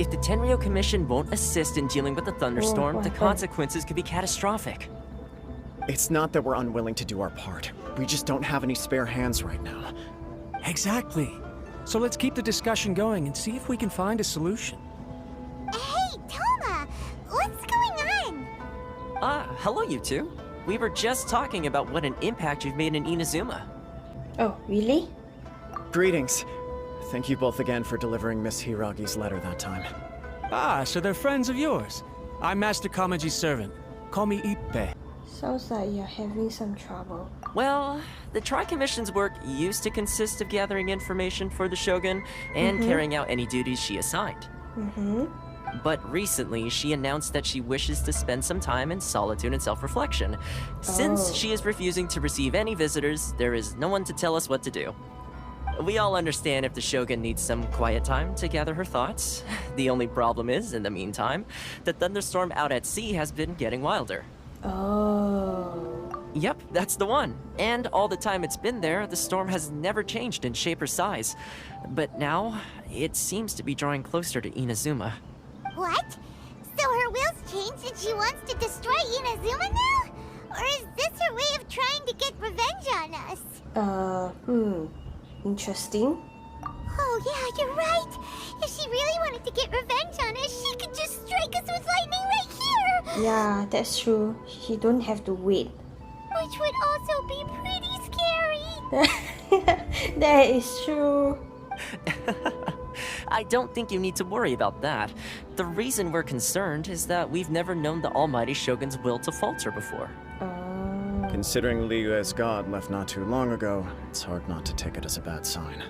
If the Tenryou Commission won't assist in dealing with the thunderstorm, the consequences could be catastrophic. It's not that we're unwilling to do our part. We just don't have any spare hands right now. Exactly. So let's keep the discussion going and see if we can find a solution. Hey, Thoma! What's going on? Hello you two. We were just talking about what an impact you've made in Inazuma. Oh, really? Greetings. Thank you both again for delivering Miss Hiragi's letter that time. Ah, so they're friends of yours. I'm Master Kamaji's servant. Call me Ippe. Sounds like you're having some trouble. Well, the Tri-Commission's work used to consist of gathering information for the Shogun and carrying out any duties she assigned. But recently, she announced that she wishes to spend some time in solitude and self-reflection. Since she is refusing to receive any visitors, there is no one to tell us what to do. We all understand if the Shogun needs some quiet time to gather her thoughts. The only problem is, in the meantime, the thunderstorm out at sea has been getting wilder. Oh. Yep, that's the one. And all the time it's been there, the storm has never changed in shape or size. But now, it seems to be drawing closer to Inazuma. What? So her will's changed and she wants to destroy Inazuma now? Or is this her way of trying to get revenge on us? Interesting. Oh yeah, you're right. If she really wanted to get revenge on us, she could just strike us with lightning right here! Yeah, that's true. She don't have to wait. Which would also be pretty scary. That is true. I don't think you need to worry about that. The reason we're concerned is that we've never known the Almighty Shogun's will to falter before. Considering Liyue's god left not too long ago, it's hard not to take it as a bad sign.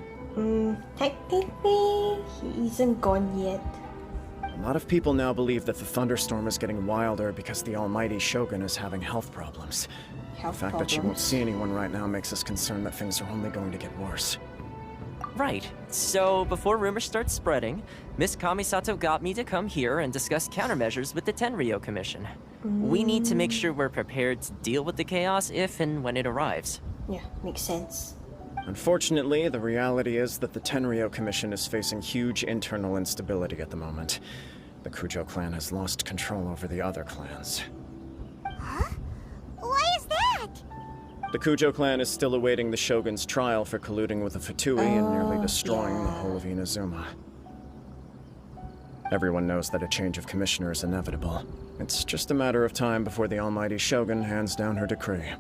Technically, he isn't gone yet. A lot of people now believe that the thunderstorm is getting wilder because the Almighty Shogun is having health problems. The fact that she won't see anyone right now makes us concerned that things are only going to get worse. Right. So, before rumors start spreading, Miss Kamisato got me to come here and discuss countermeasures with the Tenryou Commission. We need to make sure we're prepared to deal with the chaos if and when it arrives. Yeah, makes sense. Unfortunately, the reality is that the Tenryou Commission is facing huge internal instability at the moment. The Kujo clan has lost control over the other clans. Huh? Why is that? The Kujo clan is still awaiting the Shogun's trial for colluding with the Fatui and nearly destroying the whole of Inazuma. Everyone knows that a change of commissioner is inevitable. It's just a matter of time before the Almighty Shogun hands down her decree.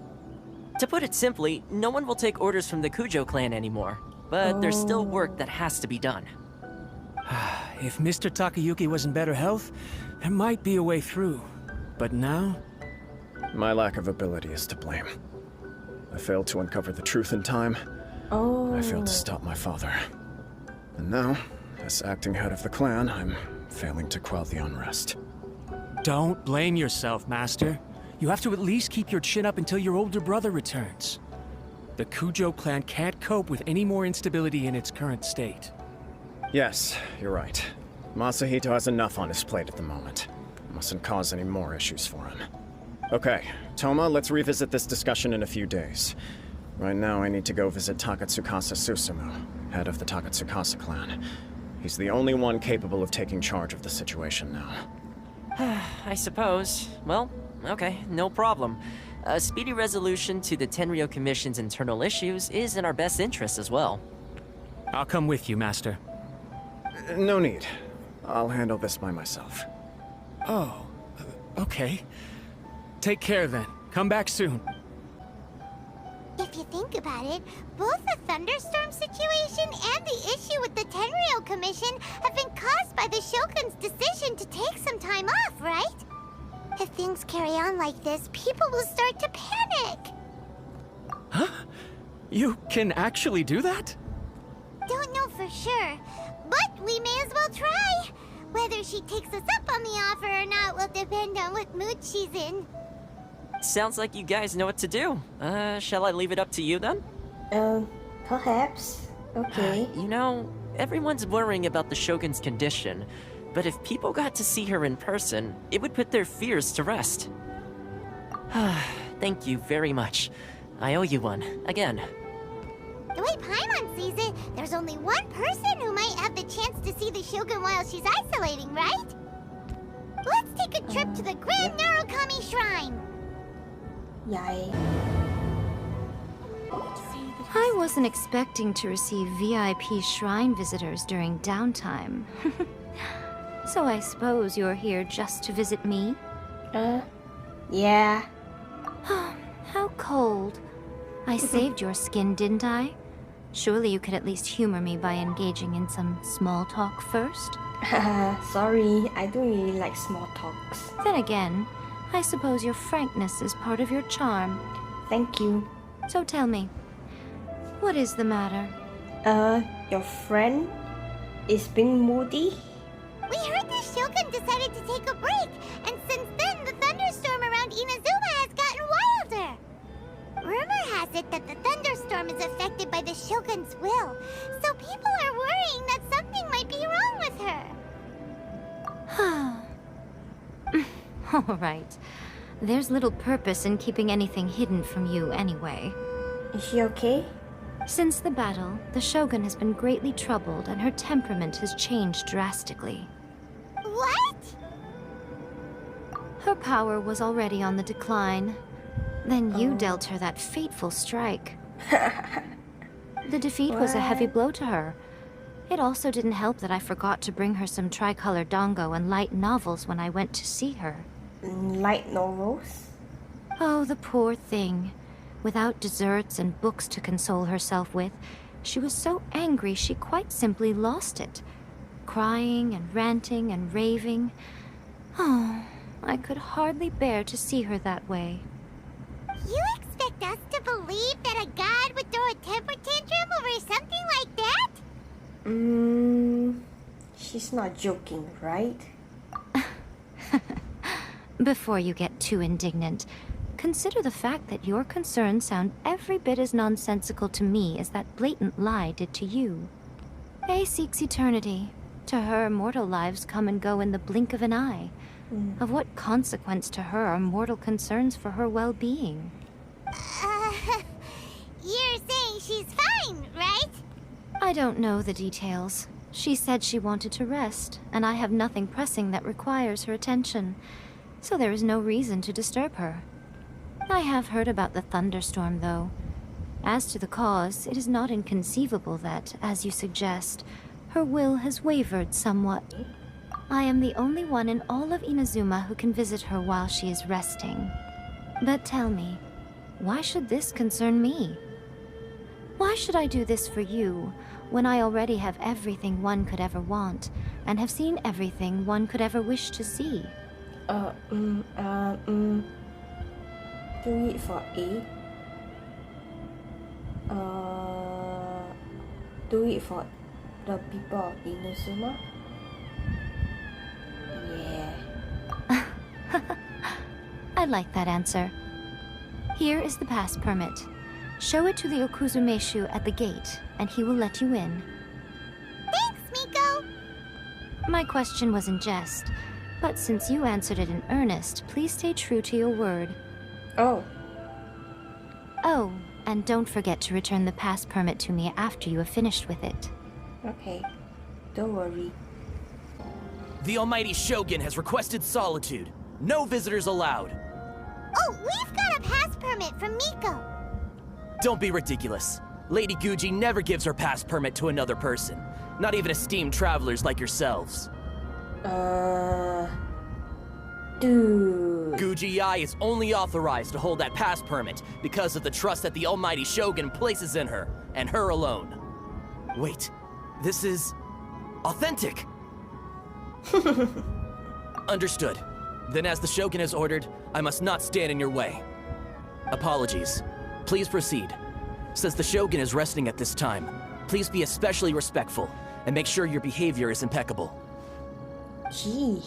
To put it simply, no one will take orders from the Kujo clan anymore. But there's still work that has to be done. If Mr. Takayuki was in better health, there might be a way through. But now? My lack of ability is to blame. I failed to uncover the truth in time. I failed to stop my father. And now, as acting head of the clan, I'm failing to quell the unrest. Don't blame yourself, Master. You have to at least keep your chin up until your older brother returns. The Kujo clan can't cope with any more instability in its current state. Yes, you're right. Masahito has enough on his plate at the moment. Mustn't cause any more issues for him. Okay, Thoma, let's revisit this discussion in a few days. Right now, I need to go visit Takatsukasa Susumu, head of the Takatsukasa clan. He's the only one capable of taking charge of the situation now. I suppose. Well, okay, no problem. A speedy resolution to the Tenryou Commission's internal issues is in our best interest as well. I'll come with you, Master. No need. I'll handle this by myself. Oh, okay. Take care then. Come back soon. If you think about it, both the thunderstorm situation and the issue with the Tenryou Commission have been caused by the Shogun's decision to take some time off, right? If things carry on like this, people will start to panic. Huh? You can actually do that? Don't know for sure, but we may as well try. Whether she takes us up on the offer or not will depend on what mood she's in. Sounds like you guys know what to do. Shall I leave it up to you then? Perhaps. Okay. You know, everyone's worrying about the Shogun's condition, but if people got to see her in person, it would put their fears to rest. Thank you very much. I owe you one, again. The way Paimon sees it, there's only one person who might have the chance to see the Shogun while she's isolating, right? Let's take a trip to the Grand Narukami Shrine! Yay. I wasn't expecting to receive VIP shrine visitors during downtime. So I suppose you're here just to visit me? Yeah. How cold. I saved your skin, didn't I? Surely you could at least humor me by engaging in some small talk first? Sorry, I don't really like small talks. Then again, I suppose your frankness is part of your charm. Thank you. So tell me, what is the matter? Your friend is being moody? We heard the Shogun decided to take a break, and since then the thunderstorm around Inazuma has gotten wilder. Rumor has it that the thunderstorm is affected by the Shogun's will, so people are worrying that something might be wrong with her. All right. There's little purpose in keeping anything hidden from you anyway. Is she okay? Since the battle, the Shogun has been greatly troubled and her temperament has changed drastically. What? Her power was already on the decline. Then you dealt her that fateful strike. The defeat was a heavy blow to her. It also didn't help that I forgot to bring her some tricolor dango and light novels when I went to see her. Light novels? Oh, the poor thing. Without desserts and books to console herself with, she was so angry she quite simply lost it. Crying and ranting and raving. Oh, I could hardly bear to see her that way. You expect us to believe that a god would throw a temper tantrum over something like that? She's not joking, right? Before you get too indignant, consider the fact that your concerns sound every bit as nonsensical to me as that blatant lie did to you. Faye seeks eternity. To her, mortal lives come and go in the blink of an eye. Of what consequence to her are mortal concerns for her well-being? You're saying she's fine, right? I don't know the details. She said she wanted to rest, and I have nothing pressing that requires her attention, so there is no reason to disturb her. I have heard about the thunderstorm, though. As to the cause, it is not inconceivable that, as you suggest, her will has wavered somewhat. I am the only one in all of Inazuma who can visit her while she is resting. But tell me, why should this concern me? Why should I do this for you, when I already have everything one could ever want, and have seen everything one could ever wish to see? Do it for A. Do it for the people of Inazuma. Yeah. I like that answer. Here is the pass permit. Show it to the Okuzumeshu at the gate, and he will let you in. Thanks, Miko! My question was in jest, but since you answered it in earnest, please stay true to your word. Oh. Oh, and don't forget to return the pass permit to me after you have finished with it. Okay. Don't worry. The almighty Shogun has requested solitude. No visitors allowed. Oh, we've got a pass permit from Miko! Don't be ridiculous. Lady Guji never gives her pass permit to another person. Not even esteemed travelers like yourselves. Dude. Guji-ai is only authorized to hold that pass permit because of the trust that the almighty Shogun places in her, and her alone. Wait, this is... authentic! Understood. Then as the Shogun has ordered, I must not stand in your way. Apologies. Please proceed. Since the Shogun is resting at this time, please be especially respectful, and make sure your behavior is impeccable. Gee.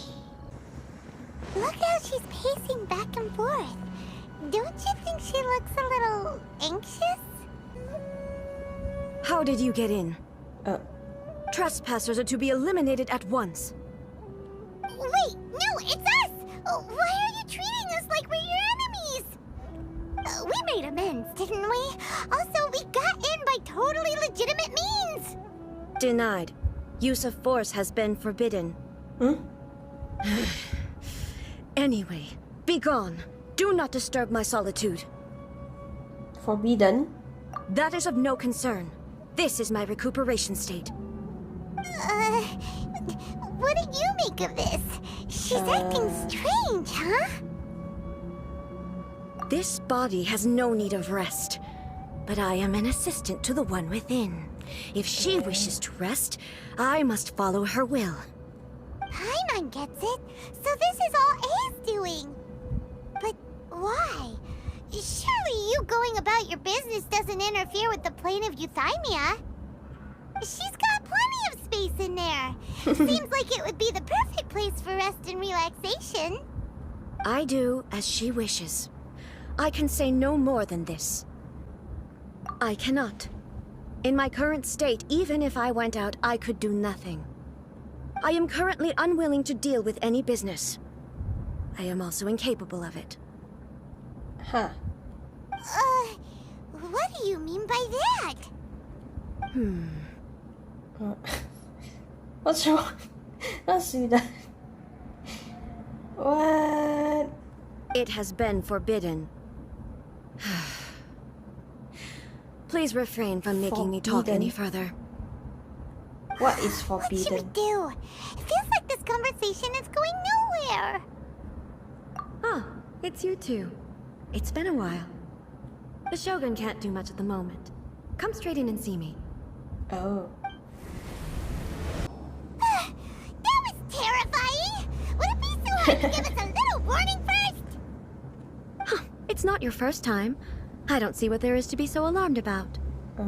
Look how she's pacing back and forth. Don't you think she looks a little anxious? How did you get in? Uh. Trespassers are to be eliminated at once. Wait, no, it's us! Why are you treating us like we're your enemies? We made amends, didn't we? Also, we got in by totally legitimate means! Denied. Use of force has been forbidden. Anyway, be gone. Do not disturb my solitude. Forbidden? That is of no concern. This is my recuperation state. What do you make of this? She's acting strange, huh? This body has no need of rest. But I am an assistant to the one within. If she wishes to rest, I must follow her will. Paimon gets it. So this is all A's doing. But why? Surely you going about your business doesn't interfere with the plane of euthymia. She's got plenty of space in there. Seems like it would be the perfect place for rest and relaxation. I do as she wishes. I can say no more than this. I cannot. In my current state, even if I went out, I could do nothing. I am currently unwilling to deal with any business. I am also incapable of it. Huh. What do you mean by that? What's wrong? What's with that? What? It has been forbidden. Please refrain from making me talk any further. What is What should we forbidden? do? It feels like this conversation is going nowhere. Ah, it's you two. It's been a while. The Shogun can't do much at the moment. Come straight in and see me. Oh. That was terrifying! Would it be so hard to give us a little warning first? Huh, it's not your first time. I don't see what there is to be so alarmed about. So,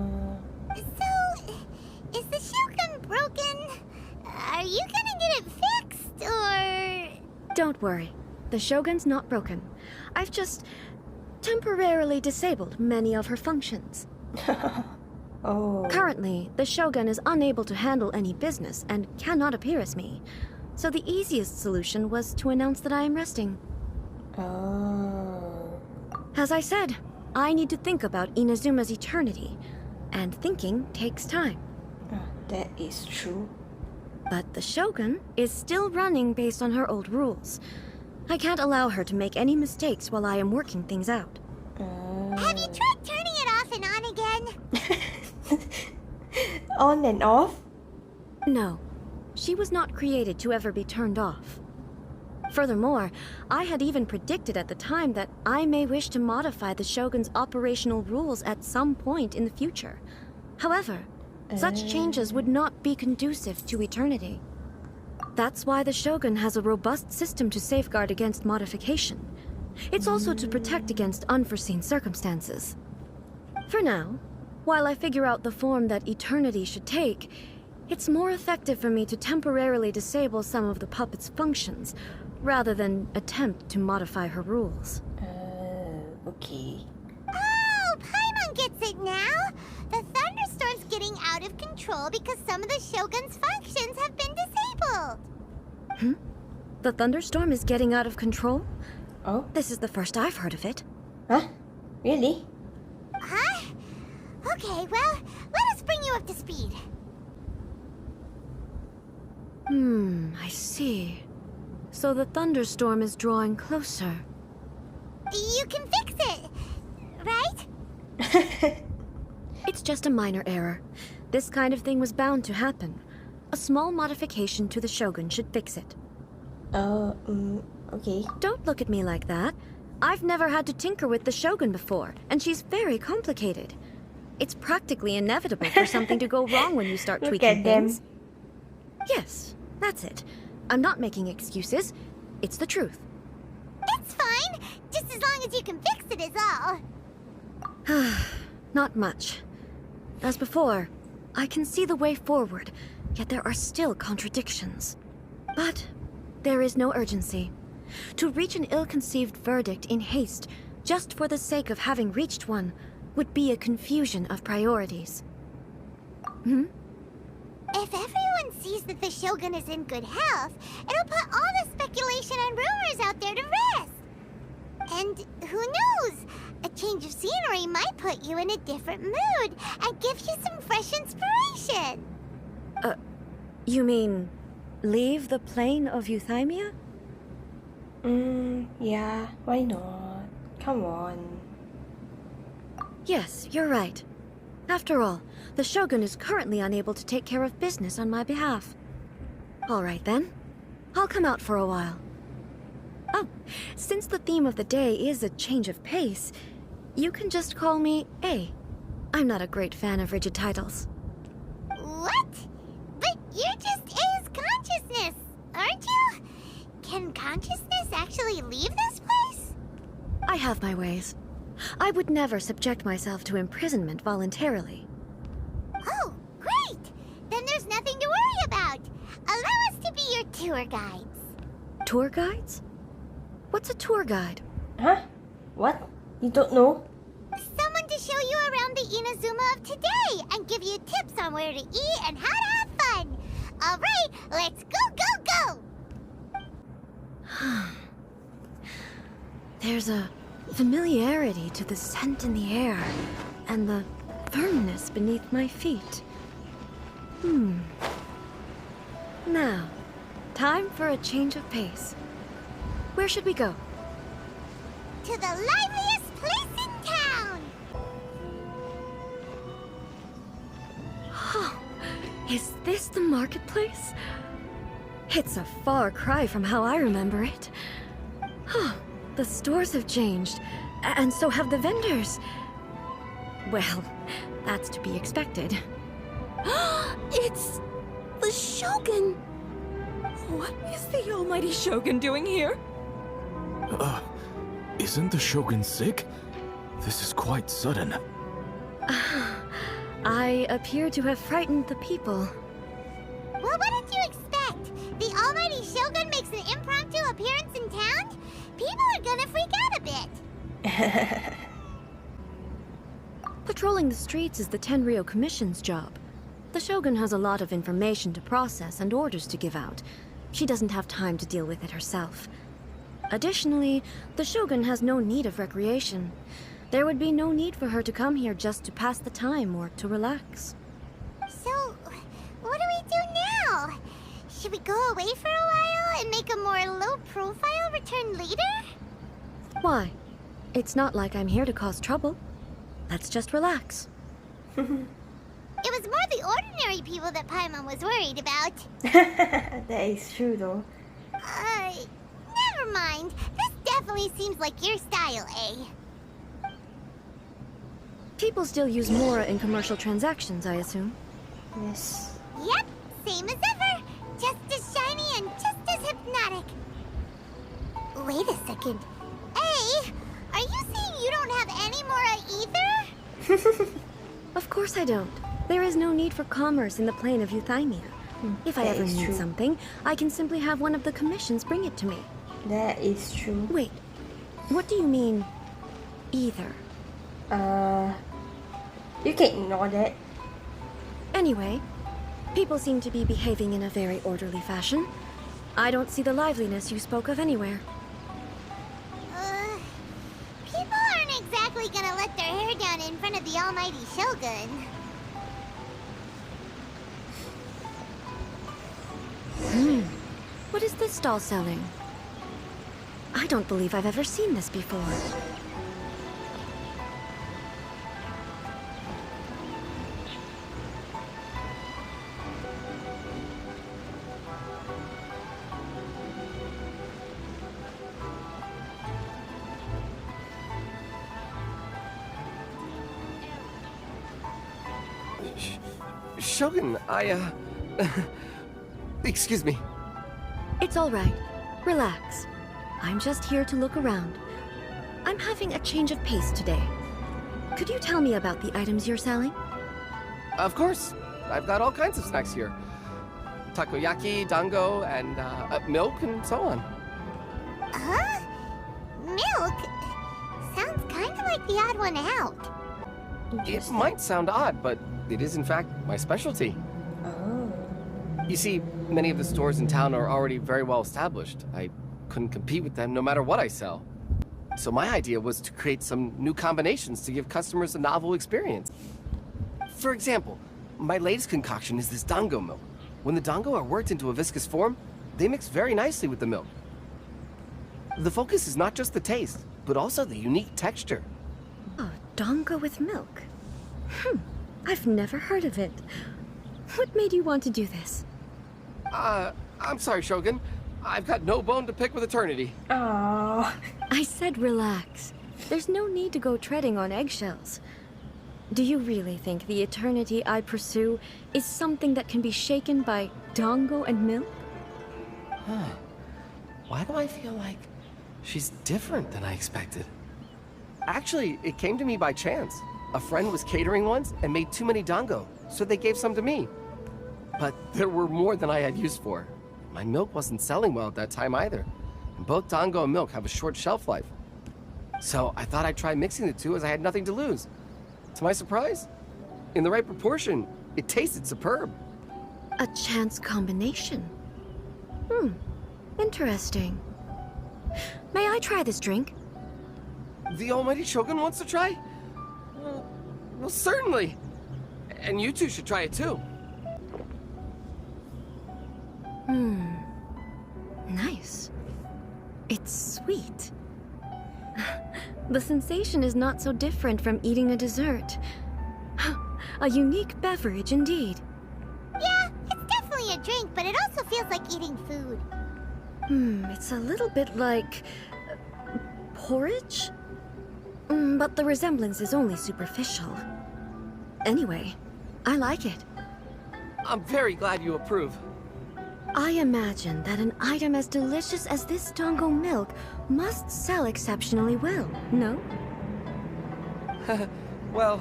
is the Shogun broken? Are you gonna get it fixed, or...? Don't worry. The Shogun's not broken. I've just temporarily disabled many of her functions. Oh. Currently, the Shogun is unable to handle any business and cannot appear as me. So the easiest solution was to announce that I am resting. Oh. As I said, I need to think about Inazuma's eternity, and thinking takes time. That is true. But the Shogun is still running based on her old rules. I can't allow her to make any mistakes while I am working things out. Have you tried turning it off and on again? On and off? No, she was not created to ever be turned off. Furthermore, I had even predicted at the time that I may wish to modify the Shogun's operational rules at some point in the future. However, such changes would not be conducive to eternity. That's why the Shogun has a robust system to safeguard against modification. It's also to protect against unforeseen circumstances. For now, while I figure out the form that eternity should take, it's more effective for me to temporarily disable some of the puppet's functions, rather than attempt to modify her rules. Okay. Oh, Paimon gets it now! The thunderstorm's getting out of control because some of the Shogun's functions have been disabled. The thunderstorm is getting out of control? Oh? This is the first I've heard of it. Huh? Really? Huh? Okay, well, let us bring you up to speed. I see. So the thunderstorm is drawing closer. You can fix it, right? It's just a minor error. This kind of thing was bound to happen. A small modification to the Shogun should fix it. Okay. Don't look at me like that. I've never had to tinker with the Shogun before, and she's very complicated. It's practically inevitable for something to go wrong when you start Look tweaking at them. things. Yes, that's it. I'm not making excuses. It's the truth. It's fine, just as long as you can fix it is all. Not much. As before, I can see the way forward, yet there are still contradictions. But there is no urgency. To reach an ill-conceived verdict in haste, just for the sake of having reached one, would be a confusion of priorities. If everyone sees that the Shogun is in good health, it'll put all the speculation and rumors out there to rest. And who knows? A Change of scenery might put you in a different mood and give you some fresh inspiration. You mean leave the plane of euthymia? Yeah, why not? Come on. Yes, you're right. After all, the Shogun is currently unable to take care of business on my behalf. All right then. I'll come out for a while. Oh, since the theme of the day is a change of pace, you can just call me A. I'm not a great fan of rigid titles. What? But you're just A's consciousness, aren't you? Can consciousness actually leave this place? I have my ways. I would never subject myself to imprisonment voluntarily. Oh, great! Then there's nothing to worry about. Allow us to be your tour guides. Tour guides? What's a tour guide? Huh? What? You don't know? Someone to show you around the Inazuma of today and give you tips on where to eat and how to have fun. All right, let's go! There's a familiarity to the scent in the air and the firmness beneath my feet. Now, time for a change of pace. Where should we go? To the liveliest place in town! Oh, is this the marketplace? It's a far cry from how I remember it. Oh, the stores have changed, and so have the vendors. Well, that's to be expected. It's the Shogun! What is the almighty Shogun doing here? Isn't the Shogun sick? This is quite sudden. I appear to have frightened the people. Well, what did you expect? The almighty Shogun makes an impromptu appearance in town? People are gonna freak out a bit. Patrolling the streets is the Tenryou Commission's job. The Shogun has a lot of information to process and orders to give out. She doesn't have time to deal with it herself. Additionally, the Shogun has no need of recreation. There would be no need for her to come here just to pass the time or to relax. So, what do we do now? Should we go away for a while and make a more low-profile return later? Why? It's not like I'm here to cause trouble. Let's just relax. It was more the ordinary people that Paimon was worried about. That is true though. Never mind. This definitely seems like your style, eh? People still use Mora in commercial transactions, I assume. Yes. Yep, same as ever. Just as shiny and just as hypnotic. Wait a second. Hey, are you saying you don't have any Mora either? Of course I don't. There is no need for commerce in the plane of euthymia. If I That ever is need true. something, I can simply have one of the commissions bring it to me. That is true. Wait, what do you mean, either? You can ignore that. Anyway, people seem to be behaving in a very orderly fashion. I don't see the liveliness you spoke of anywhere. People aren't exactly gonna let their hair down in front of the almighty Shogun. What is this stall selling? I don't believe I've ever seen this before. Shogun, excuse me. It's all right. Relax. I'm just here to look around. I'm having a change of pace today. Could you tell me about the items you're selling? Of course. I've got all kinds of snacks here. Takoyaki, dango, and milk, and so on. Huh? Milk? Sounds kind of like the odd one out. It might sound odd, but it is in fact my specialty. Oh. You see, many of the stores in town are already very well established. I couldn't compete with them no matter what I sell. So my idea was to create some new combinations to give customers a novel experience. For example, my latest concoction is this dango milk. When the dango are worked into a viscous form, they mix very nicely with the milk. The focus is not just the taste, but also the unique texture. Oh, dango with milk. I've never heard of it. What made you want to do this? I'm sorry, Shogun. I've got no bone to pick with eternity. Oh. I said relax. There's no need to go treading on eggshells. Do you really think the eternity I pursue is something that can be shaken by dango and milk? Why do I feel like she's different than I expected? Actually, it came to me by chance. A friend was catering once and made too many dango, so they gave some to me. But there were more than I had use for. My milk wasn't selling well at that time either. And both dango and milk have a short shelf life. So I thought I'd try mixing the two as I had nothing to lose. To my surprise, in the right proportion, it tasted superb. A chance combination. Interesting. May I try this drink? The almighty Shogun wants to try? Well, certainly. And you two should try it too. Nice. It's sweet. The sensation is not so different from eating a dessert. A unique beverage indeed. Yeah, it's definitely a drink, but it also feels like eating food. It's a little bit like porridge? But the resemblance is only superficial. Anyway, I like it. I'm very glad you approve. I imagine that an item as delicious as this dango milk must sell exceptionally well, no? Well,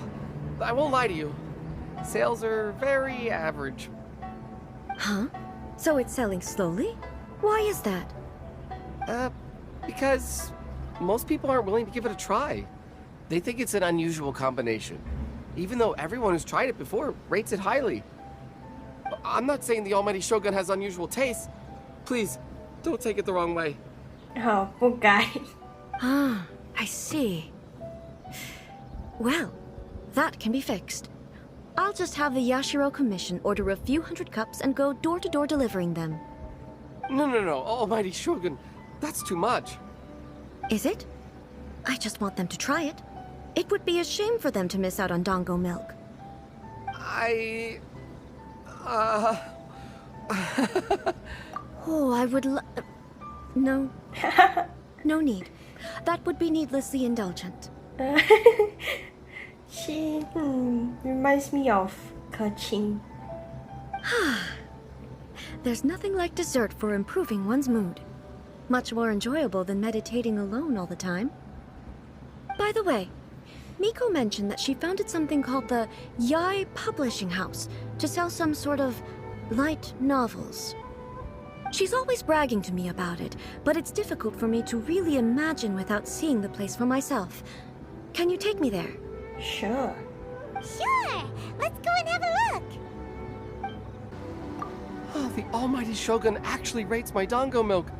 I won't lie to you. Sales are very average. Huh? So it's selling slowly? Why is that? Because most people aren't willing to give it a try. They think it's an unusual combination, even though everyone who's tried it before rates it highly. I'm not saying the almighty Shogun has unusual tastes. Please, don't take it the wrong way. Oh, poor guy. Ah, I see. Well, that can be fixed. I'll just have the Yashiro Commission order a few hundred cups and go door-to-door delivering them. No, almighty Shogun. That's too much. Is it? I just want them to try it. It would be a shame for them to miss out on dango milk. Oh, I would No. No need. That would be needlessly indulgent. She reminds me of Keqing. There's nothing like dessert for improving one's mood. Much more enjoyable than meditating alone all the time. By the way, Miko mentioned that she founded something called the Yai Publishing House to sell some sort of light novels. She's always bragging to me about it, but it's difficult for me to really imagine without seeing the place for myself. Can you take me there? Sure. Sure! Let's go and have a look! Oh, the almighty Shogun actually rates my dango milk.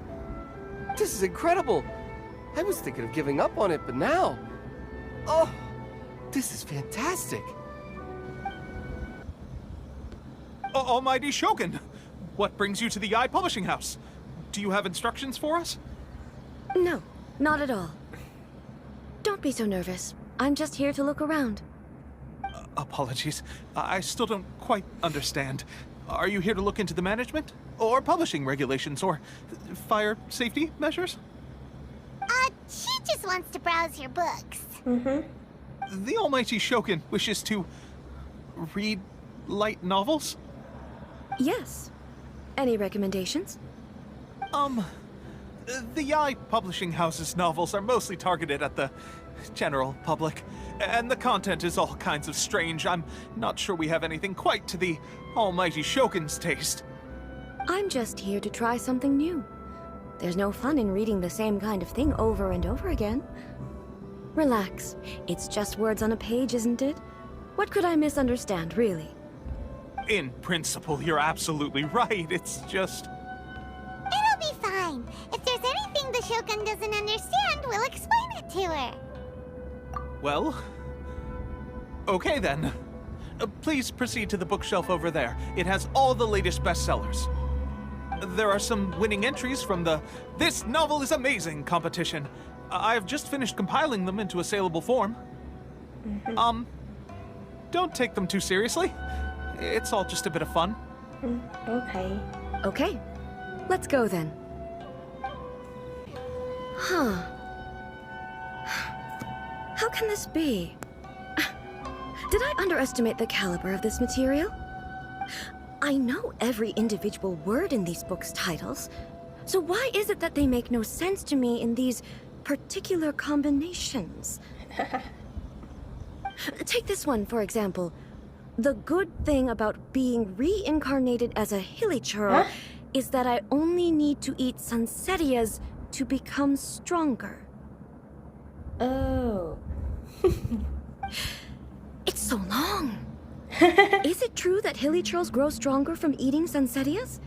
This is incredible. I was thinking of giving up on it, but now... Oh, this is fantastic. Almighty Shogun! What brings you to the Yai Publishing House? Do you have instructions for us? No, not at all. Don't be so nervous. I'm just here to look around. Apologies. I still don't quite understand. Are you here to look into the management? Or publishing regulations? Or fire safety measures? She just wants to browse your books. The almighty Shogun wishes to... read light novels? Yes. Any recommendations? The Yai Publishing House's novels are mostly targeted at the general public, and the content is all kinds of strange. I'm not sure we have anything quite to the almighty Shogun's taste. I'm just here to try something new. There's no fun in reading the same kind of thing over and over again. Relax. It's just words on a page, isn't it? What could I misunderstand, really? In principle, you're absolutely right. It's just... It'll be fine. If there's anything the Shogun doesn't understand, we'll explain it to to her. Well, okay then. Please proceed to the bookshelf over there. It has all the latest bestsellers. There are some winning entries from the "This Novel is Amazing" competition. I've just finished compiling them into a saleable form. Don't take them too seriously. It's all just a bit of fun. Okay. Okay, let's go then. Huh. How can this be? Did I underestimate the caliber of this material? I know every individual word in these books' titles, so why is it that they make no sense to me in these particular combinations? Take this one, for example. The good thing about being reincarnated as a hilichurl is that I only need to eat Sansetias to become stronger. Oh. It's so long. Is it true that hilichurls grow stronger from eating Sansetias?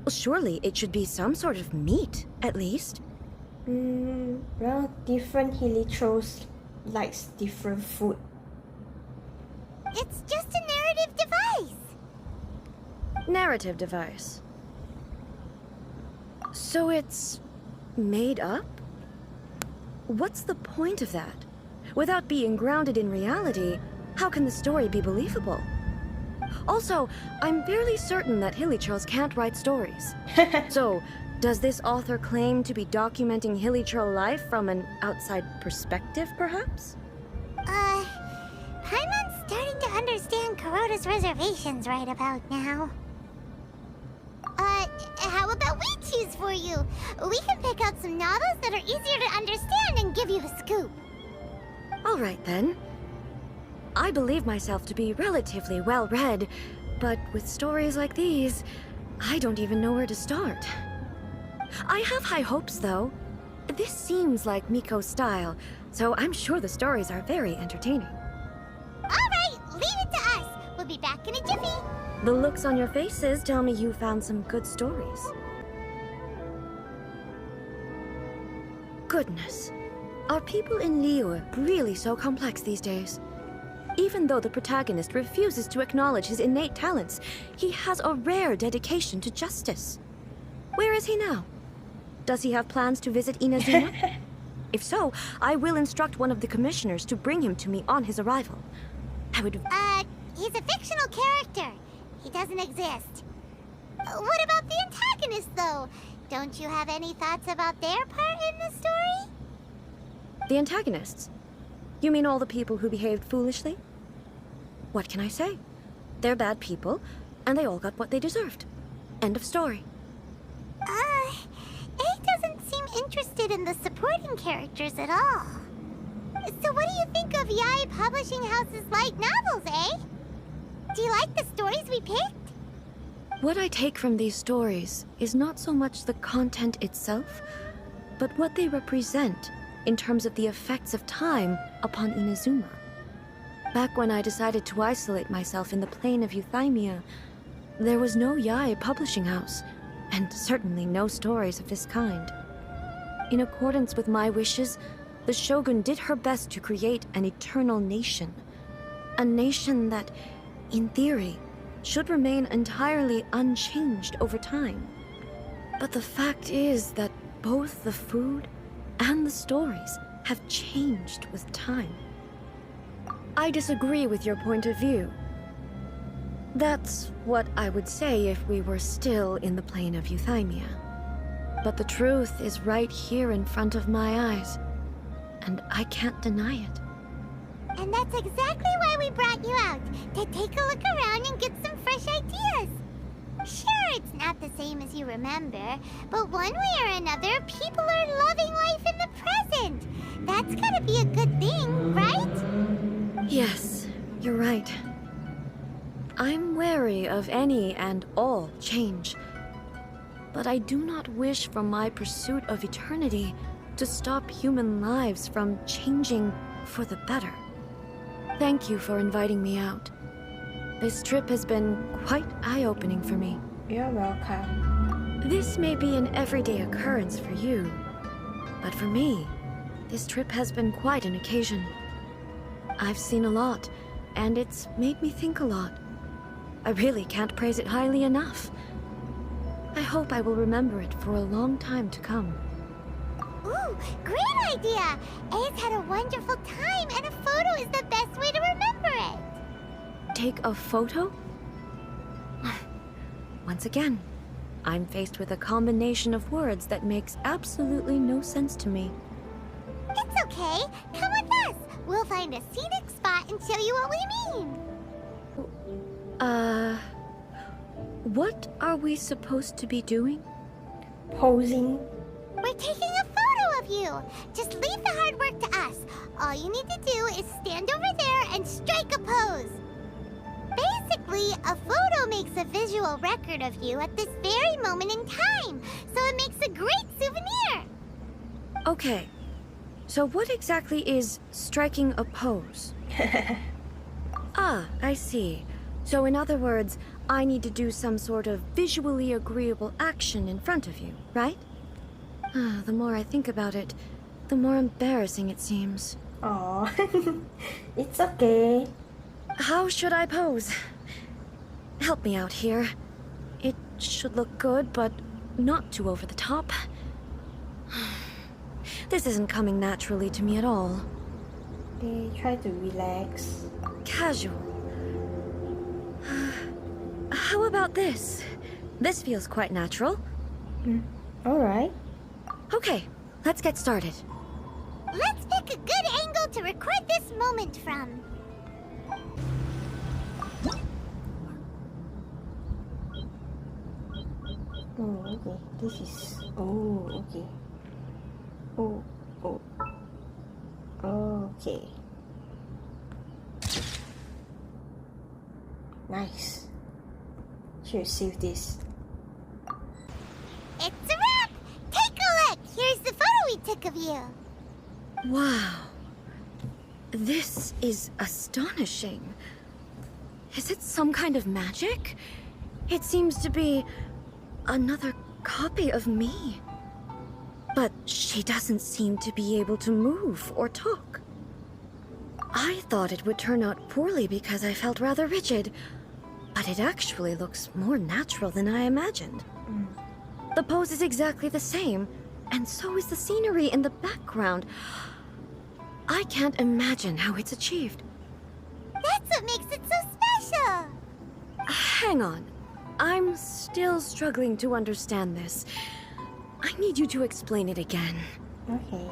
Well, surely it should be some sort of meat, at least. Well, different hilichurls likes different food. It's just a narrative device. Narrative device. So it's made up? What's the point of that? Without being grounded in reality, how can the story be believable? Also, I'm fairly certain that hilichurls can't write stories. So, does this author claim to be documenting hilichurl life from an outside perspective, perhaps? Paimon's starting to understand Kuroda's reservations right about now. How about we choose for you? We can pick out some novels that are easier to understand and give you the scoop. All right, then. I believe myself to be relatively well-read, but with stories like these, I don't even know where to start. I have high hopes, though. This seems like Miko's style, so I'm sure the stories are very entertaining. All right, leave it to us. We'll be back in a jiffy. The looks on your faces tell me you found some good stories. Goodness. Are people in Liyue really so complex these days? Even though the protagonist refuses to acknowledge his innate talents, he has a rare dedication to justice. Where is he now? Does he have plans to visit Inazuma? If so, I will instruct one of the commissioners to bring him to me on his arrival. I would... He's a fictional character. He doesn't exist. What about the antagonist, though? Don't you have any thoughts about their part in the story? The antagonists? You mean all the people who behaved foolishly? What can I say? They're bad people, and they all got what they deserved. End of story. A doesn't seem interested in the supporting characters at all. So what do you think of Yae Publishing House's light novels, eh? Do you like the stories we picked? What I take from these stories is not so much the content itself, but what they represent in terms of the effects of time upon Inazuma. Back when I decided to isolate myself in the plane of Euthymia, there was no Yae Publishing House, and certainly no stories of this kind. In accordance with my wishes, the Shogun did her best to create an eternal nation. A nation that, in theory, should remain entirely unchanged over time. But the fact is that both the food and the stories have changed with time. I disagree with your point of view. That's what I would say if we were still in the plane of Euthymia. But the truth is right here in front of my eyes, and I can't deny it. And that's exactly why we brought you out, to take a look around and get some fresh ideas. Sure, it's not the same as you remember, but one way or another, people are loving life in the present. That's gotta be a good thing, right? Yes, you're right. I'm wary of any and all change. But I do not wish for my pursuit of eternity to stop human lives from changing for the better. Thank you for inviting me out. This trip has been quite eye-opening for me. You're welcome. This may be an everyday occurrence for you, but for me, This trip has been quite an occasion. I've seen a lot, and it's made me think a lot. I really can't praise it highly enough. I hope I will remember it for a long time to come. Ooh, great idea! A's had a wonderful time, and a photo is the best way to remember it. Take a photo? Once again, I'm faced with a combination of words that makes absolutely no sense to me. It's okay. Come with us. We'll find a scenic spot and show you what we mean. What are we supposed to be doing? Posing. We're taking a photo of you. Just leave the hard work to us. All you need to do is stand over there and strike a pose. Basically, a photo makes a visual record of you at this very moment in time, so it makes a great souvenir. Okay, so what exactly is striking a pose? Ah, I see. So in other words, I need to do some sort of visually agreeable action in front of you, right? The more I think about it, the more embarrassing it seems. Aw, it's okay. How should I pose? Help me out here. It should look good, but not too over the top. This isn't coming naturally to me at all. They try to relax. Casual. How about this? This feels quite natural. Alright. Okay, let's get started. Let's pick a good angle to record this moment from. Oh, okay. This is... Oh, okay. Oh. Okay. Nice. Should save this. It's a wrap! Take a look! Here's the photo we took of you. Wow. This is astonishing. Is it some kind of magic? It seems to be another copy of me. But she doesn't seem to be able to move or talk. I thought it would turn out poorly because I felt rather rigid, but it actually looks more natural than I imagined. The pose is exactly the same, and so is the scenery in the background. I can't imagine how it's achieved. That's what makes it so special. Hang on. I'm still struggling to understand this. I need you to explain it again. Okay.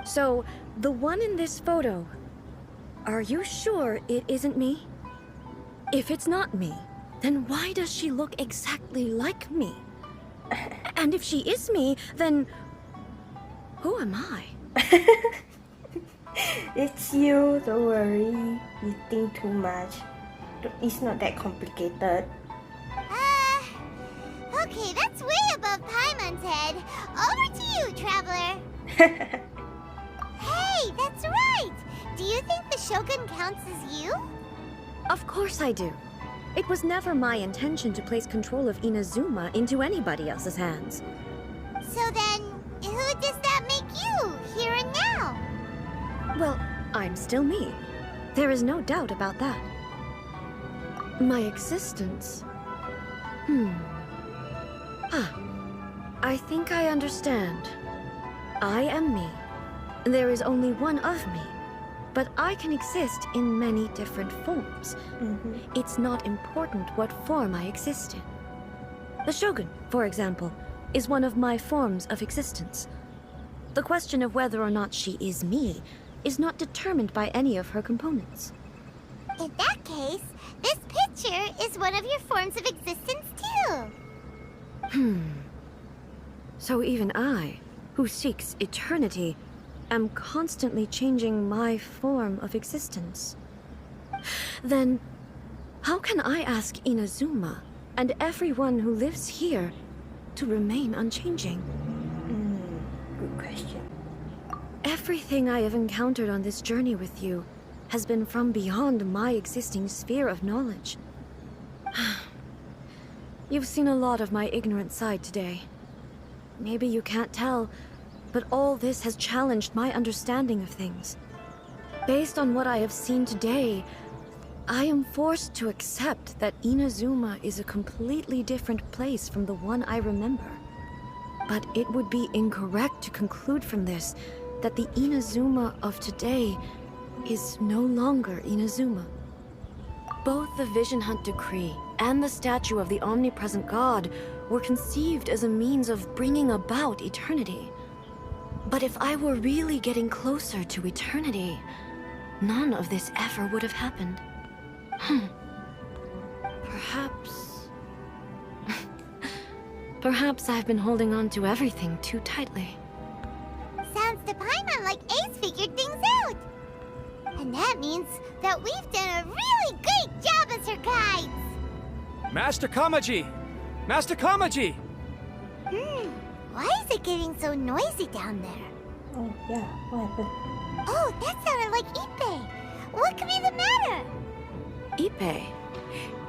So, the one in this photo, are you sure it isn't me? If it's not me, then why does she look exactly like me? And if she is me, then who am I? It's you, don't worry. You think too much. It's not that complicated. Okay, that's way above Paimon's head. Over to you, Traveler. Hey, that's right! Do you think the Shogun counts as you? Of course I do. It was never my intention to place control of Inazuma into anybody else's hands. So then, who does that make you, here and now? Well, I'm still me. There is no doubt about that. My existence... I think I understand. I am me. There is only one of me. But I can exist in many different forms. It's not important what form I exist in. The Shogun, for example, is one of my forms of existence. The question of whether or not she is me is not determined by any of her components. In that case, this picture is one of your forms of existence too. So even I, who seeks eternity, am constantly changing my form of existence. Then, how can I ask Inazuma and everyone who lives here to remain unchanging? Good question. Everything I have encountered on this journey with you has been from beyond my existing sphere of knowledge. You've seen a lot of my ignorant side today. Maybe you can't tell, but all this has challenged my understanding of things. Based on what I have seen today, I am forced to accept that Inazuma is a completely different place from the one I remember. But it would be incorrect to conclude from this that the Inazuma of today is no longer Inazuma. Both the Vision Hunt Decree and the statue of the omnipresent god were conceived as a means of bringing about eternity. But if I were really getting closer to eternity, none of this ever would have happened. Perhaps... Perhaps I've been holding on to everything too tightly. Sounds to Paimon like Ace figured things out. And that means that we've done a really great job as her guides. Master Kamaji! Master Kamaji! Why is it getting so noisy down there? Oh, yeah. What happened? Oh, that sounded like Ippei. What could be the matter? Ippei?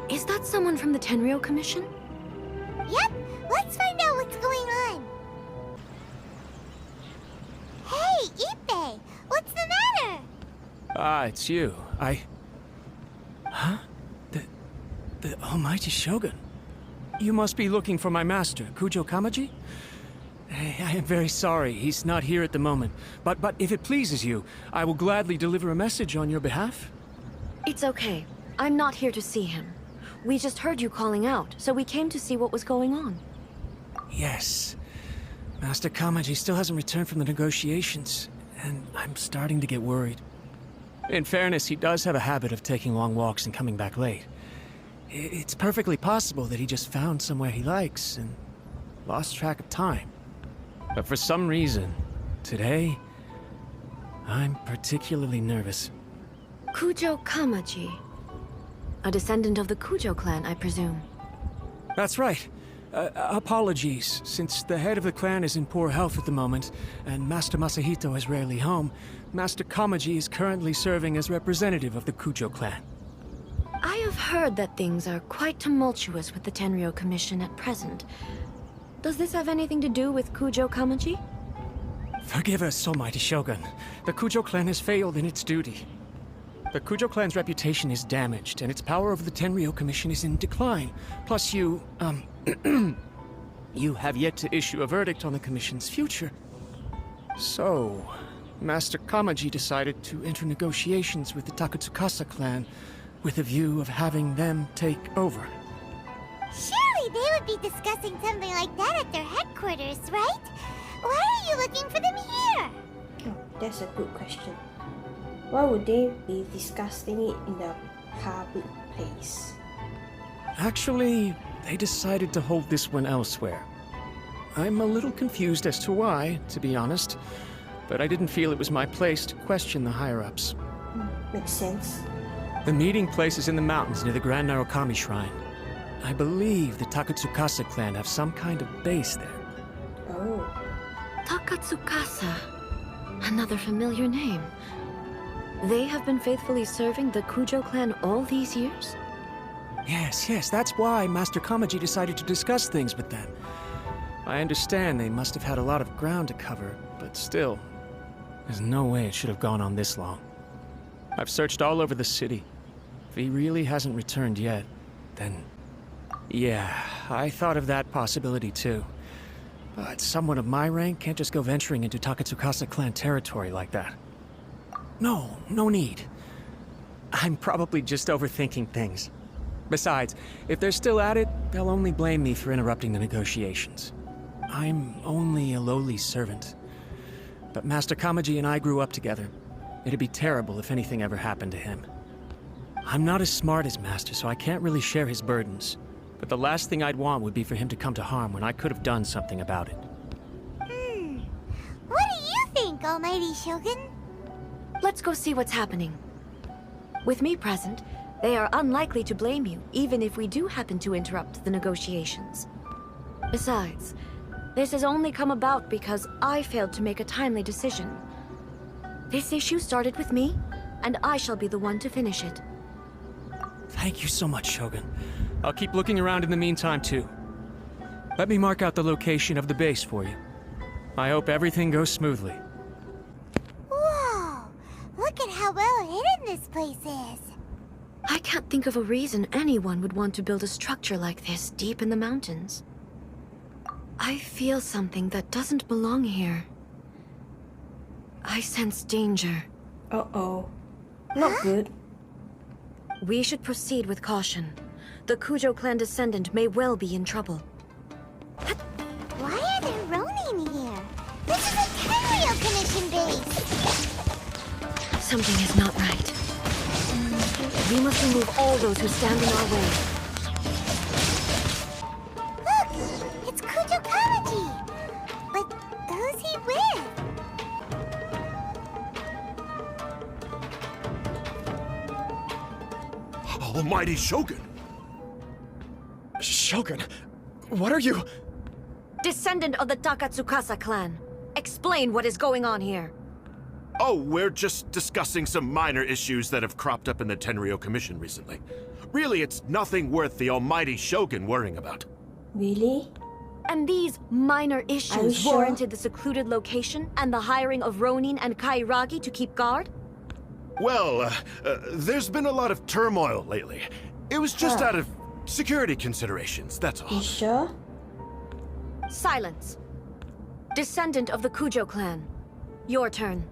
Is that someone from the Tenryou Commission? Yep, let's find out what's going on. Hey, Ippei, what's the matter? Ah, it's you. Huh? The Almighty Shogun. You must be looking for my master, Kujo Kamaji? I am very sorry, he's not here at the moment. But if it pleases you, I will gladly deliver a message on your behalf. It's okay. I'm not here to see him. We just heard you calling out, so we came to see what was going on. Yes. Master Kamaji still hasn't returned from the negotiations, and I'm starting to get worried. In fairness, he does have a habit of taking long walks and coming back late. It's perfectly possible that he just found somewhere he likes and lost track of time. But for some reason, today, I'm particularly nervous. Kujo Kamaji. A descendant of the Kujo clan, I presume. That's right. Apologies, since the head of the clan is in poor health at the moment, and Master Masahito is rarely home, Master Kamaji is currently serving as representative of the Kujo clan. I have heard that things are quite tumultuous with the Tenryou Commission at present. Does this have anything to do with Kujo Kamaji? Forgive us, Almighty Shogun. The Kujo clan has failed in its duty. The Kujo clan's reputation is damaged, and its power over the Tenryou Commission is in decline. Plus you, you have yet to issue a verdict on the Commission's future. So, Master Kamaji decided to enter negotiations with the Takatsukasa clan with a view of having them take over. Surely they would be discussing something like that at their headquarters, right? Why are you looking for them here? Oh, that's a good question. Why would they be discussing it in a public place? Actually, they decided to hold this one elsewhere. I'm a little confused as to why, to be honest, but I didn't feel it was my place to question the higher-ups. Makes sense. The meeting place is in the mountains near the Grand Narukami Shrine. I believe the Takatsukasa clan have some kind of base there. Oh. Takatsukasa. Another familiar name. They have been faithfully serving the Kujo clan all these years? Yes, that's why Master Kamaji decided to discuss things with them. I understand they must have had a lot of ground to cover, but still, there's no way it should have gone on this long. I've searched all over the city. If he really hasn't returned yet, then... yeah, I thought of that possibility too. But someone of my rank can't just go venturing into Takatsukasa clan territory like that. No need. I'm probably just overthinking things. Besides, if they're still at it, they'll only blame me for interrupting the negotiations. I'm only a lowly servant. But Master Kamaji and I grew up together. It'd be terrible if anything ever happened to him. I'm not as smart as Master, so I can't really share his burdens. But the last thing I'd want would be for him to come to harm when I could have done something about it. What do you think, Almighty Shogun? Let's go see what's happening. With me present, they are unlikely to blame you, even if we do happen to interrupt the negotiations. Besides, this has only come about because I failed to make a timely decision. This issue started with me, and I shall be the one to finish it. Thank you so much, Shogun. I'll keep looking around in the meantime, too. Let me mark out the location of the base for you. I hope everything goes smoothly. Whoa! Look at how well hidden this place is. I can't think of a reason anyone would want to build a structure like this deep in the mountains. I feel something that doesn't belong here. I sense danger. Uh-oh. Not good. We should proceed with caution. The Kujo clan descendant may well be in trouble. Why are there Ronin here? This is a Tenryou Commission base! Something is not right. We must remove all those who stand in our way. Look! It's Kujo Kamaji! But who's he with? Almighty Shogun! Shogun, what are you? Descendant of the Takatsukasa clan. Explain what is going on here. Oh, we're just discussing some minor issues that have cropped up in the Tenryou Commission recently. Really, it's nothing worth the Almighty Shogun worrying about. Really? And these minor Are you issues sure? warranted the secluded location and the hiring of Ronin and Kairagi to keep guard? Well, there's been a lot of turmoil lately. It was just out of security considerations, that's all. You sure? Silence. Descendant of the Kujo clan. Your turn.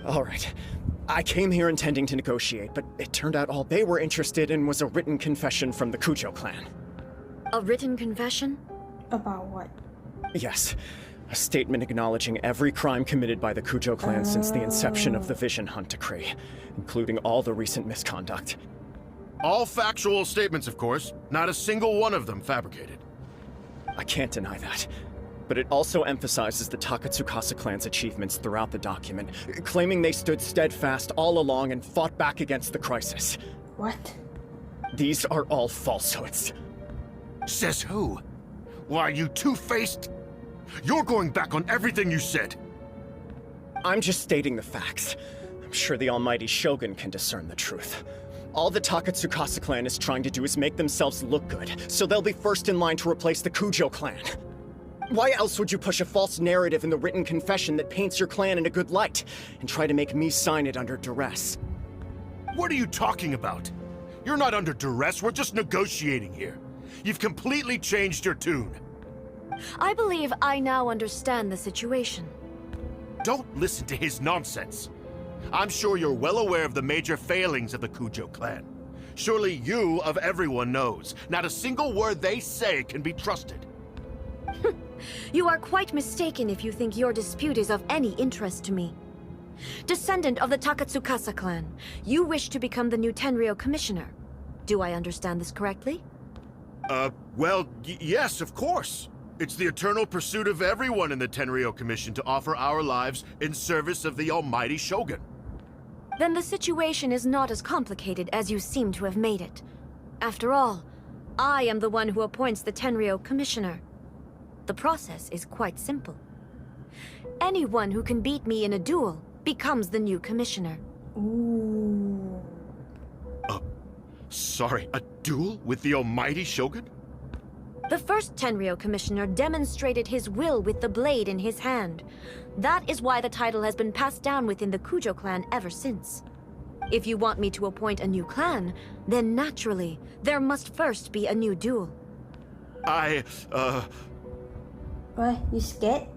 All right. I came here intending to negotiate, but it turned out all they were interested in was a written confession from the Kujo clan. A written confession? About what? Yes. A statement acknowledging every crime committed by the Kujo clan since the inception of the Vision Hunt Decree, including all the recent misconduct. All factual statements, of course. Not a single one of them fabricated. I can't deny that. But it also emphasizes the Takatsukasa clan's achievements throughout the document, claiming they stood steadfast all along and fought back against the crisis. What? These are all falsehoods. Says who? Why, you two-faced? You're going back on everything you said. I'm just stating the facts. I'm sure the Almighty Shogun can discern the truth. All the Takatsukasa clan is trying to do is make themselves look good, so they'll be first in line to replace the Kujo clan. Why else would you push a false narrative in the written confession that paints your clan in a good light, and try to make me sign it under duress? What are you talking about? You're not under duress, we're just negotiating here. You've completely changed your tune. I believe I now understand the situation. Don't listen to his nonsense. I'm sure you're well aware of the major failings of the Kujo clan. Surely you, of everyone, knows. Not a single word they say can be trusted. You are quite mistaken if you think your dispute is of any interest to me. Descendant of the Takatsukasa clan, you wish to become the new Tenryou commissioner. Do I understand this correctly? Well, yes, of course. It's the eternal pursuit of everyone in the Tenryou Commission to offer our lives in service of the Almighty Shogun. Then the situation is not as complicated as you seem to have made it. After all, I am the one who appoints the Tenryou commissioner. The process is quite simple. Anyone who can beat me in a duel becomes the new commissioner. Ooh. Sorry, a duel with the Almighty Shogun? The first Tenryou commissioner demonstrated his will with the blade in his hand. That is why the title has been passed down within the Kujo clan ever since. If you want me to appoint a new clan, then naturally, there must first be a new duel. What? You scared?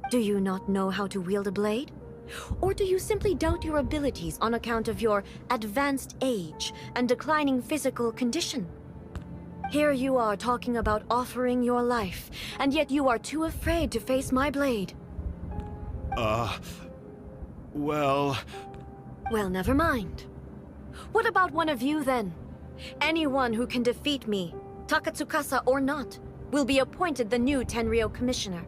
Do you not know how to wield a blade? Or do you simply doubt your abilities on account of your advanced age and declining physical condition? Here you are talking about offering your life, and yet you are too afraid to face my blade. Well, never mind. What about one of you, then? Anyone who can defeat me, Takatsukasa or not, will be appointed the new Tenryou commissioner.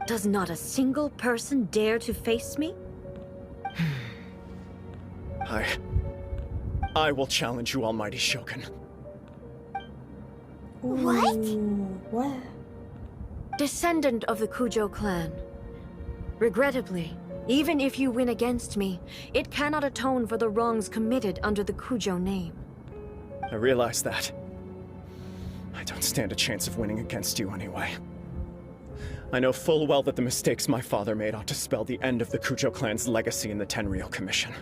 Does not a single person dare to face me? I will challenge you, Almighty Shogun. What? What? Descendant of the Kujo clan. Regrettably, even if you win against me, it cannot atone for the wrongs committed under the Kujo name. I realize that. I don't stand a chance of winning against you anyway. I know full well that the mistakes my father made ought to spell the end of the Kujo clan's legacy in the Tenryou Commission.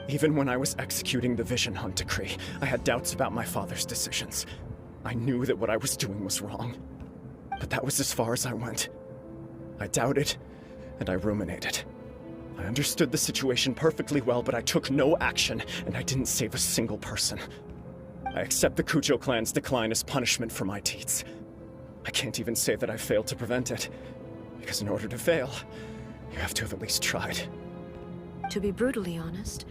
Even when I was executing the Vision Hunt decree, I had doubts about my father's decisions. I knew that what I was doing was wrong. But that was as far as I went. I doubted, and I ruminated. I understood the situation perfectly well, but I took no action, and I didn't save a single person. I accept the Kujo clan's decline as punishment for my deeds. I can't even say that I failed to prevent it, because in order to fail, you have to have at least tried. To be brutally honest,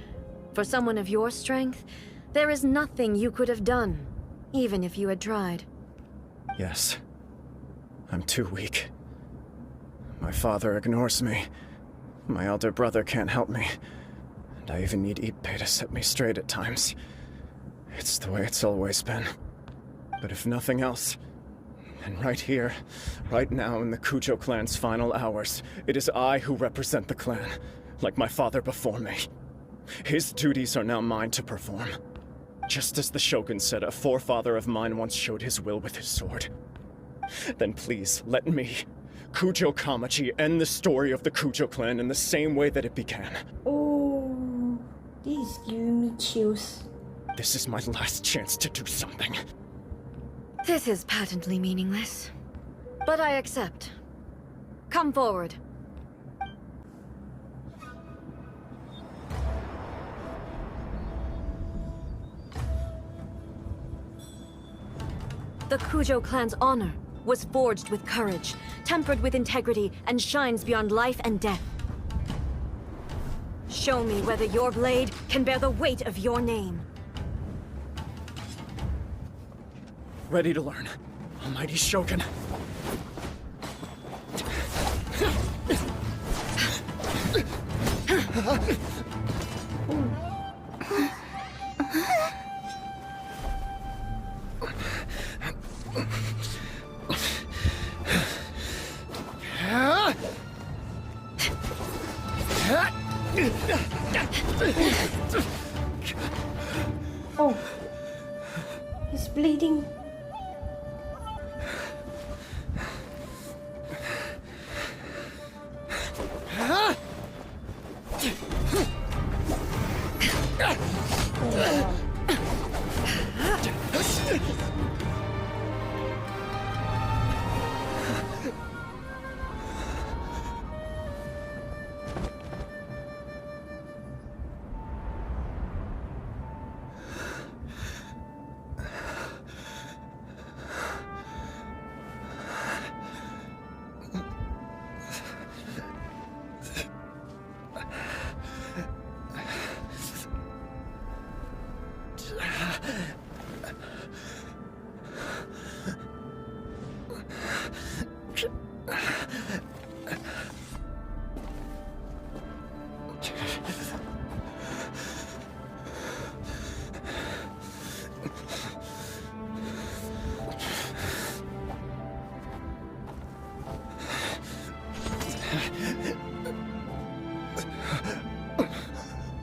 for someone of your strength, there is nothing you could have done, even if you had tried. Yes. I'm too weak. My father ignores me. My elder brother can't help me. And I even need Ippei to set me straight at times. It's the way it's always been. But if nothing else, then right here, right now in the Kujo clan's final hours, it is I who represent the clan, like my father before me. His duties are now mine to perform. Just as the Shogun said a forefather of mine once showed his will with his sword. Then please, let me, Kujo Kamaji, end the story of the Kujo clan in the same way that it began. Oh, this is giving me chills. This is my last chance to do something. This is patently meaningless, but I accept. Come forward. The Kujo clan's honor was forged with courage, tempered with integrity, and shines beyond life and death. Show me whether your blade can bear the weight of your name. Ready to learn. Almighty Shogun. Oh, he's bleeding.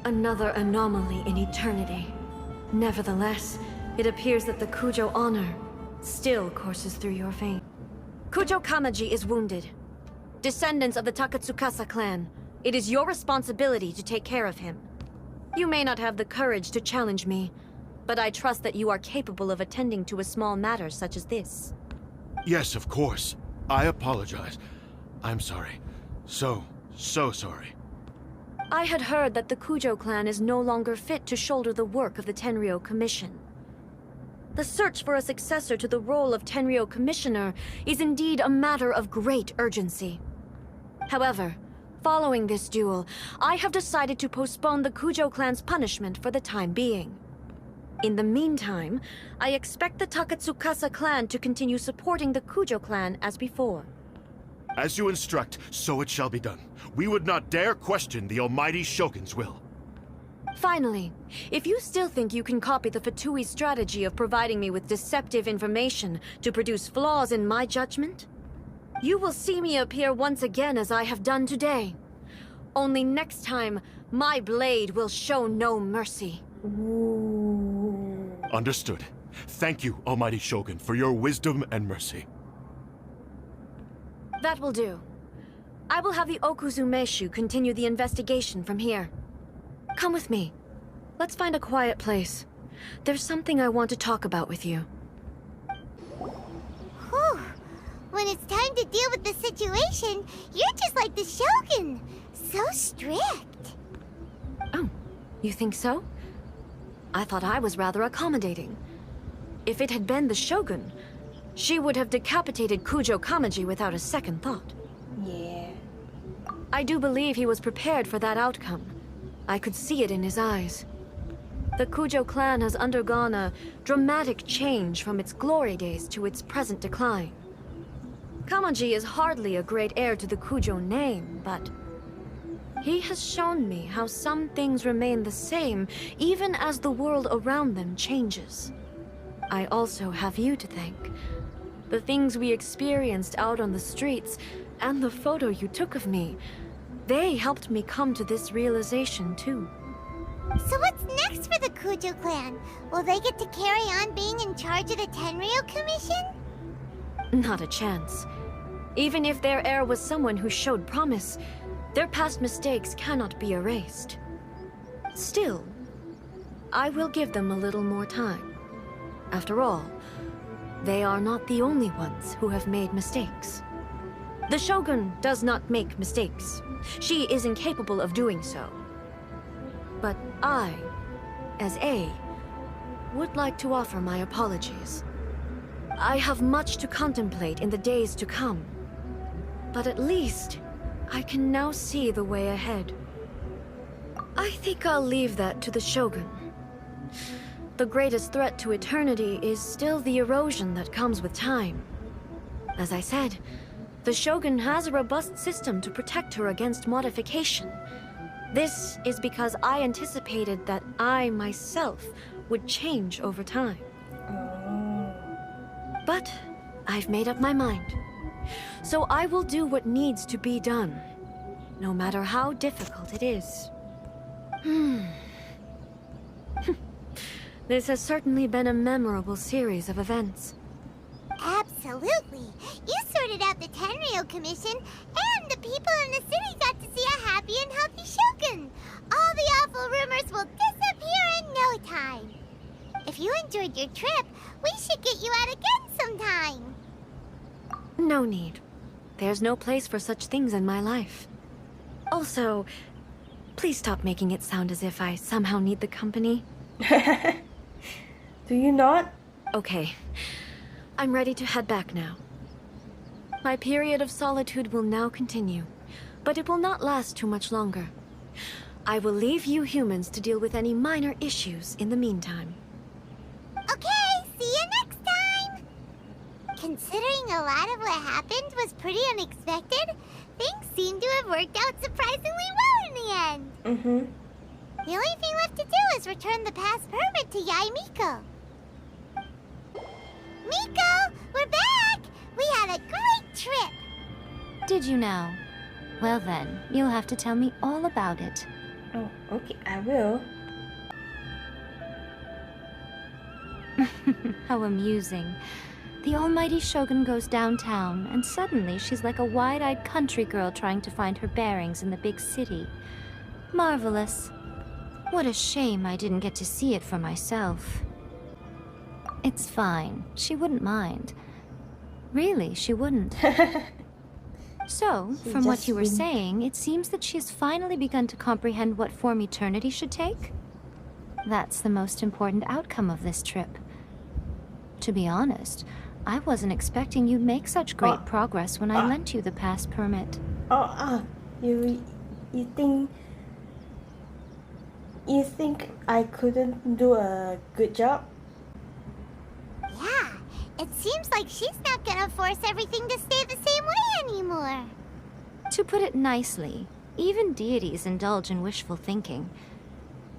Another anomaly in eternity. Nevertheless, it appears that the Kujo honor still courses through your veins. Kujo Kamaji is wounded. Descendants of the Takatsukasa clan, it is your responsibility to take care of him. You may not have the courage to challenge me, but I trust that you are capable of attending to a small matter such as this. Yes, of course. I apologize. I'm sorry. So sorry. I had heard that the Kujo clan is no longer fit to shoulder the work of the Tenryou Commission. The search for a successor to the role of Tenryou Commissioner is indeed a matter of great urgency. However, following this duel, I have decided to postpone the Kujo clan's punishment for the time being. In the meantime, I expect the Takatsukasa clan to continue supporting the Kujo clan as before. As you instruct, so it shall be done. We would not dare question the Almighty Shogun's will. Finally, if you still think you can copy the Fatui strategy of providing me with deceptive information to produce flaws in my judgment, you will see me appear once again as I have done today. Only next time, my blade will show no mercy. Understood. Thank you, Almighty Shogun, for your wisdom and mercy. That will do. I will have the Okuzumeshu continue the investigation from here. Come with me. Let's find a quiet place. There's something I want to talk about with you. Whew. When it's time to deal with the situation, you're just like the Shogun. So strict. Oh, you think so? I thought I was rather accommodating. If it had been the Shogun, she would have decapitated Kujo Kamaji without a second thought. Yeah. I do believe he was prepared for that outcome. I could see it in his eyes. The Kujo clan has undergone a dramatic change from its glory days to its present decline. Kamaji is hardly a great heir to the Kujo name, but he has shown me how some things remain the same even as the world around them changes. I also have you to thank. The things we experienced out on the streets, and the photo you took of me, they helped me come to this realization too. So what's next for the Kujo clan? Will they get to carry on being in charge of the Tenryou Commission? Not a chance. Even if their heir was someone who showed promise, their past mistakes cannot be erased. Still, I will give them a little more time. After all, they are not the only ones who have made mistakes. The Shogun does not make mistakes. She is incapable of doing so. But I, as A, would like to offer my apologies. I have much to contemplate in the days to come. But at least, I can now see the way ahead. I think I'll leave that to the Shogun. The greatest threat to eternity is still the erosion that comes with time. As I said, the Shogun has a robust system to protect her against modification. This is because I anticipated that I myself would change over time. But I've made up my mind. So I will do what needs to be done, no matter how difficult it is. This has certainly been a memorable series of events. Absolutely. You sorted out the Tenryou Commission, and the people in the city got to see a happy and healthy Shogun. All the awful rumors will disappear in no time. If you enjoyed your trip, we should get you out again sometime. No need. There's no place for such things in my life. Also, please stop making it sound as if I somehow need the company. Do you not? Okay. I'm ready to head back now. My period of solitude will now continue, but it will not last too much longer. I will leave you humans to deal with any minor issues in the meantime. Okay, see you next time! Considering a lot of what happened was pretty unexpected, things seem to have worked out surprisingly well in the end. The only thing left to do is return the pass permit to Yae Miko. Miko, we're back! We had a great trip! Did you now? Well then, you'll have to tell me all about it. Oh, okay, I will. How amusing. The almighty Shogun goes downtown, and suddenly she's like a wide-eyed country girl trying to find her bearings in the big city. Marvelous. What a shame I didn't get to see it for myself. It's fine. She wouldn't mind. Really, she wouldn't. So, from what you were saying, it seems that she has finally begun to comprehend what form eternity should take? That's the most important outcome of this trip. To be honest, I wasn't expecting you'd make such great progress when I lent you the pass permit. You think I couldn't do a good job? Yeah, it seems like she's not gonna force everything to stay the same way anymore. To put it nicely, even deities indulge in wishful thinking.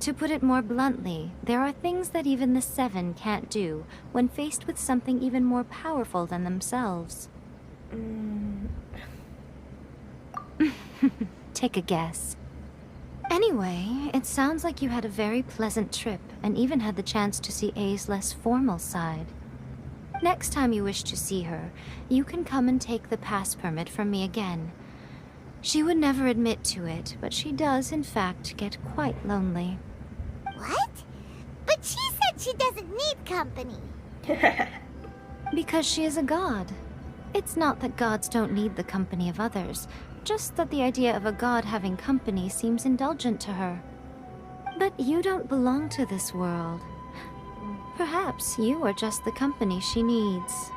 To put it more bluntly, there are things that even the Seven can't do when faced with something even more powerful than themselves. Take a guess. Anyway, it sounds like you had a very pleasant trip and even had the chance to see A's less formal side. Next time you wish to see her, you can come and take the pass permit from me again. She would never admit to it, but she does, in fact, get quite lonely. What? But she said she doesn't need company. Because she is a god. It's not that gods don't need the company of others, just that the idea of a god having company seems indulgent to her. But you don't belong to this world. Perhaps you are just the company she needs.